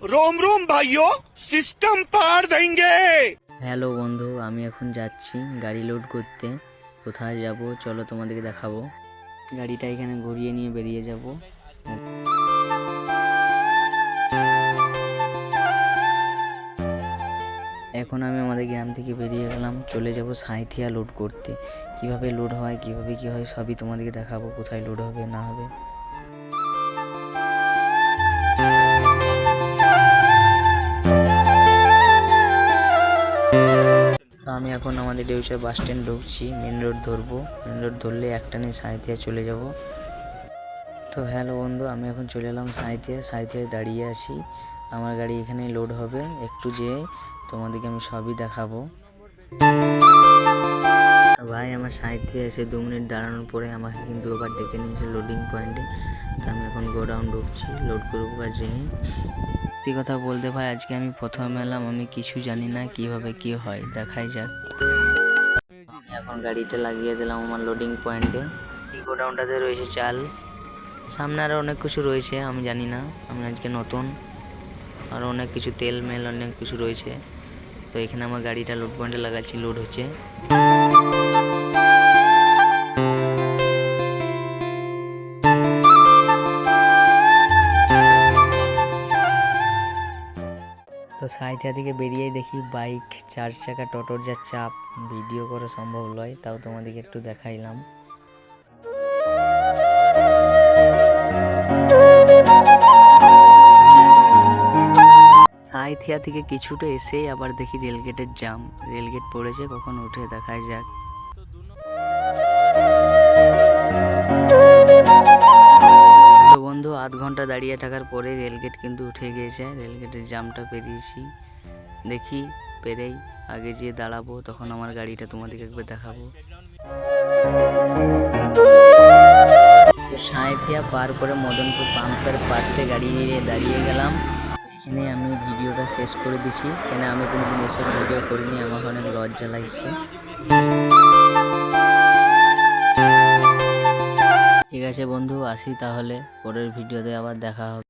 रोम रोम भाइयों, सिस्टम पार देंगे। হ্যালো বন্ধু, আমি এখন যাচ্ছি গাড়ি লোড করতে। কোথায় যাব চলো তোমাদেরকে দেখাবো। গাড়িটা এখানে ঘুরিয়ে নিয়ে বেরিয়ে যাব। এখন আমি আমাদের গ্রাম থেকে বেরিয়ে গেলাম, চলে যাব সাঁইথিয়া লোড করতে। কিভাবে লোড হয়, কিভাবে কি হয় সবই তোমাদেরকে দেখাবো, কোথায় লোড হবে না হবে। তো আমি এখন আমাদের ডেউচা বাস স্ট্যান্ড ঢুকছি, মেন রোড ধরবো। মেন রোড ধরলে একটানে সাঁইথিয়া চলে যাব। তো হ্যালো বন্ধু, আমি এখন চলে এলাম সাঁইথিয়ায় দাঁড়িয়ে আছি। আমার গাড়ি এখানে লোড হবে, একটু যেয়ে তোমাদেরকে আমি সবই দেখাবো। ভাই আমার সাঁইথিয়া এসে 2 মিনিট দাঁড়ানোর পরে আমাকে কিন্তু আবার ডেকে নিয়েছে লোডিং পয়েন্টে। তো আমি এখন গোডাউন ঢুকছি, লোড করবো আর যেয়ে। সত্যি কথা বলতে ভাই, আজকে আমি প্রথম এলাম, আমি কিছু জানি না কিভাবে কি হয়, দেখাই যাক। এখন গাড়িটা লাগিয়ে দিলাম আমার লোডিং পয়েন্টে। এই গোডাউনটাতে রয়েছে চাল, সামনে আরও অনেক কিছু রয়েছে, আমি জানি না, আমি আজকে নতুন। আরও অনেক কিছু তেল মেল অনেক কিছু রয়েছে। তো এখানে আমার গাড়িটা লোড পয়েন্টে লাগাচ্ছি, লোড হচ্ছে। তো সাঁইথিয়া থেকে বেরিয়েই দেখি বাইক, 4 চাকা টোটোর যা চাপ, ভিডিও করা সম্ভব নয়, তাও তোমাদেরকে একটু দেখাইলাম। সাঁইথিয়া থেকে কিছুটা এসেই আবার দেখি রেলগেটের জাম, রেলগেট পড়েছে, কখন উঠে দেখাই যাক। তো বন্ধু, আধ ঘন্টা দাঁড়িয়ে থাকার পরে রেলগেট কিন্তু উঠে গিয়েছে, রেলগেটের জামটা পেরিয়েছি। দেখি পেরেই আগে যেয়ে দাঁড়াবো, তখন আমার গাড়িটা তোমাদেরকে একবার দেখাবো। তো সাঁইথিয়া পার করে মদনপুর পাম্পের পাশে গাড়ি নিয়ে দাঁড়িয়ে গেলাম। এখানে আমি ভিডিওটা শেষ করে দিচ্ছি, কেন আমি কোনোদিন এসব ভিডিও করিনি, আমার অনেক লজ্জা লাগছে। ঠিক আছে বন্ধু, আসি তাহলে, পরের ভিডিওতে আবার দেখা হবে।